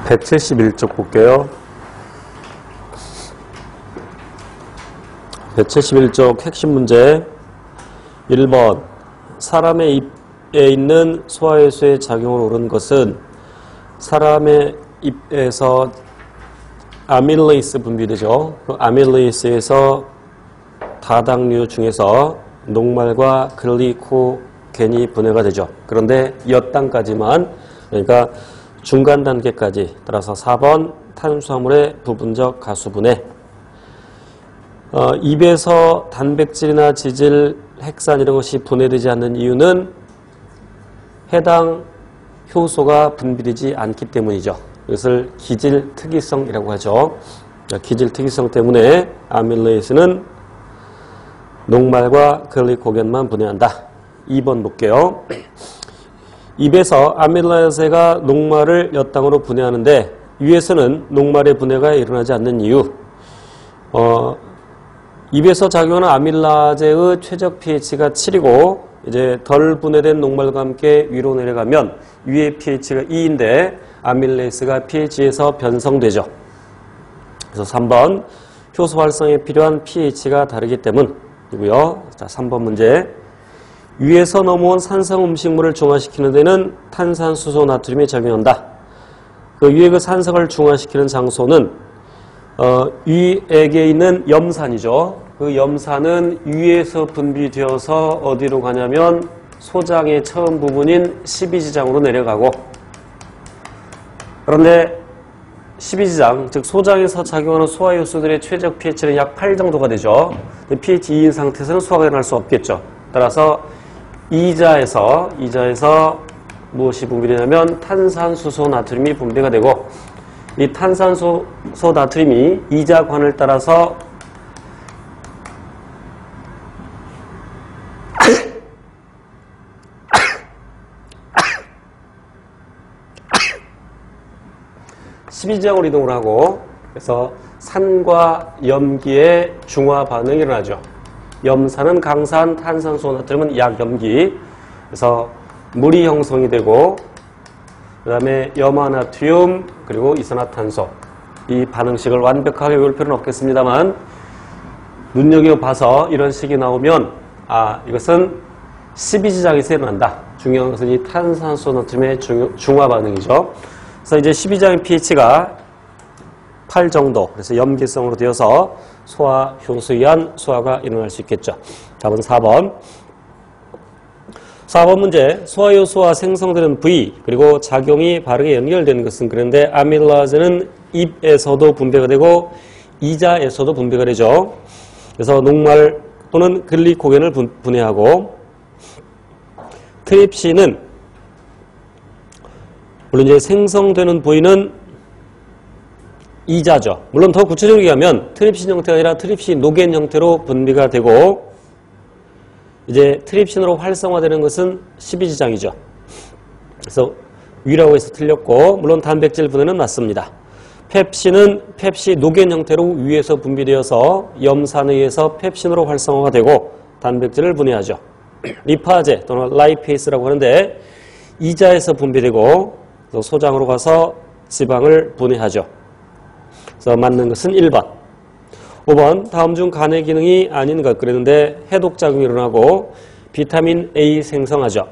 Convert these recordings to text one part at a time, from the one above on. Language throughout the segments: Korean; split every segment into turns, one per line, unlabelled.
171쪽 볼게요. 171쪽 핵심 문제 1번 사람의 입에 있는 소화효소의 작용으로 오른 것은 사람의 입에서 아밀레이스 분비되죠. 그 아밀레이스에서 다당류 중에서 녹말과 글리코겐이 분해가 되죠. 그런데 엿단까지만, 그러니까 중간 단계까지. 따라서 4번 탄수화물의 부분적 가수분해. 입에서 단백질이나 지질, 핵산 이런 것이 분해되지 않는 이유는 해당 효소가 분비되지 않기 때문이죠. 이것을 기질 특이성이라고 하죠. 기질 특이성 때문에 아밀레이스는 녹말과 글리코겐만 분해한다. 2번 볼게요. 입에서 아밀라세가 녹말을 엿당으로 분해하는데 위에서는 녹말의 분해가 일어나지 않는 이유. 입에서 작용하는 아밀라제의 최적 pH가 7이고 이제 덜 분해된 녹말과 함께 위로 내려가면 위의 pH가 2인데 아밀레이스가 pH에서 변성되죠. 그래서 3번 효소 활성에 필요한 pH가 다르기 때문이고요. 자, 3번 문제. 위에서 넘어온 산성 음식물을 중화시키는 데는 탄산수소 나트륨이 작용한다. 그 위에 그 산성을 중화시키는 장소는 위액에 있는 염산이죠. 그 염산은 위에서 분비되어서 어디로 가냐면 소장의 처음 부분인 12지장으로 내려가고, 그런데 12지장, 즉 소장에서 작용하는 소화효소들의 최적 pH는 약 8 정도가 되죠. pH 2인 상태에서는 소화가 일어날 수 없겠죠. 따라서 이자에서 무엇이 분비되냐면 탄산수소 나트륨이 분비가 되고, 이 탄산수소 나트륨이 이자관을 따라서 십이지장으로 이동을 하고, 그래서 산과 염기의 중화 반응이 일어나죠. 염산은 강산, 탄산수소 나트륨은 약염기. 그래서 물이 형성이 되고, 그 다음에 염화나트륨 그리고 이산화탄소, 이 반응식을 완벽하게 외울 필요는 없겠습니다만 눈여겨봐서 이런 식이 나오면 이것은 12지장에서 일어난다. 중요한 것은 이 탄산수소 나트륨의 중화 반응이죠. 그래서 이제 12지장의 pH가 8 정도, 그래서 염기성으로 되어서 소화 효소에 의한 소화가 일어날 수 있겠죠. 답은 4번. 4번 문제. 소화효소와 생성되는 부위 그리고 작용이 바르게 연결되는 것은, 그런데 아밀라제는 입에서도 분배가 되고 이자에서도 분배가 되죠. 그래서 녹말 또는 글리코겐을 분해하고, 트립신은 물론 이제 생성되는 부위는 이자죠. 물론 더 구체적으로 얘기하면 트립신 형태가 아니라 트립신 노겐 형태로 분비가 되고, 이제 트립신으로 활성화되는 것은 12지장이죠. 그래서 위라고 해서 틀렸고, 물론 단백질 분해는 맞습니다. 펩신은 펩시 노겐 형태로 위에서 분비되어서 염산에 의해서 펩신으로 활성화가 되고 단백질을 분해하죠. 리파제 또는 라이페이스라고 하는데 이자에서 분비되고 소장으로 가서 지방을 분해하죠. 그래서 맞는 것은 1번. 5번. 다음 중 간의 기능이 아닌 것. 그랬는데 해독작용이 일어나고 비타민 A 생성하죠.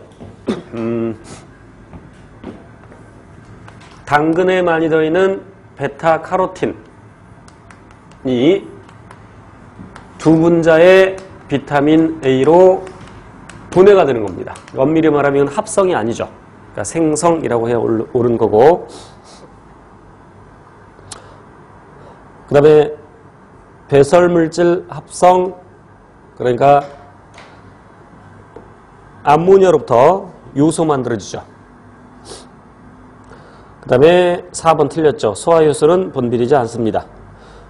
당근에 많이 들어있는 베타카로틴이 두 분자의 비타민 A로 분해가 되는 겁니다. 엄밀히 말하면 합성이 아니죠. 그러니까 생성이라고 해야 옳은 거고, 그 다음에 배설물질 합성, 그러니까 암모니아로부터 요소 만들어지죠. 그 다음에 4번 틀렸죠. 소화효소는 분비되지 않습니다.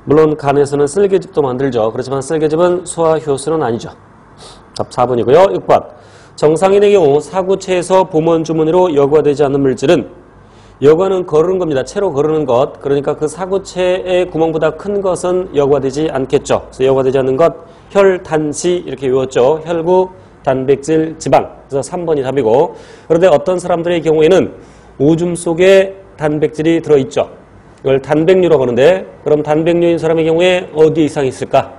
물론 간에서는 쓸개즙도 만들죠. 그렇지만 쓸개즙은 소화효소는 아니죠. 답 4번이고요. 6번. 정상인의 경우 사구체에서 보먼 주머니로 여과되지 않는 물질은, 여과는 거르는 겁니다. 채로 거르는 것. 그러니까 그 사구체의 구멍보다 큰 것은 여과되지 않겠죠. 그래서 여과되지 않는 것, 혈, 단시 이렇게 외웠죠. 혈구, 단백질, 지방. 그래서 3번이 답이고, 그런데 어떤 사람들의 경우에는 오줌 속에 단백질이 들어있죠. 이걸 단백뇨라고 하는데 그럼 단백뇨인 사람의 경우에 어디에 이상이 있을까?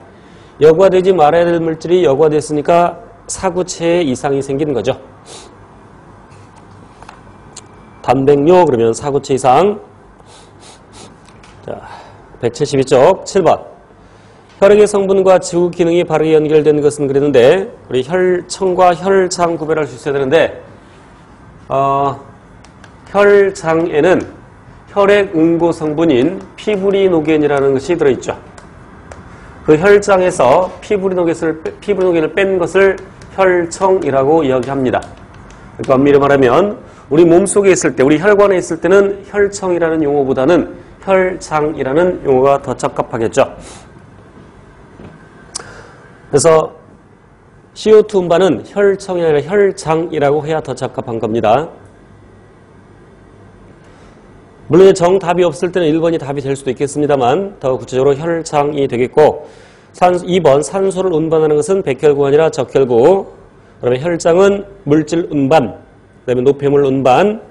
여과되지 말아야 될 물질이 여과됐으니까 사구체에 이상이 생기는 거죠. 단백뇨 그러면 사구체 이상. 자, 172쪽 7번. 혈액의 성분과 지구 기능이 바르게 연결된 것은 그랬는데 우리 혈청과 혈장 구별할 수 있어야 되는데 혈장에는 혈액 응고 성분인 피브리노겐이라는 것이 들어있죠. 그 혈장에서 피브리노겐을 뺀 것을 혈청이라고 이야기합니다. 그러니까 엄밀히 말하면 우리 몸속에 있을 때, 우리 혈관에 있을 때는 혈청이라는 용어보다는 혈장이라는 용어가 더 적합하겠죠. 그래서 CO2 운반은 혈청이 아니라 혈장이라고 해야 더 적합한 겁니다. 물론 정답이 없을 때는 1번이 답이 될 수도 있겠습니다만 더 구체적으로 혈장이 되겠고 2번 산소를 운반하는 것은 백혈구가 아니라 적혈구. 그러면 혈장은 물질 운반, 그 다음에 노폐물 운반,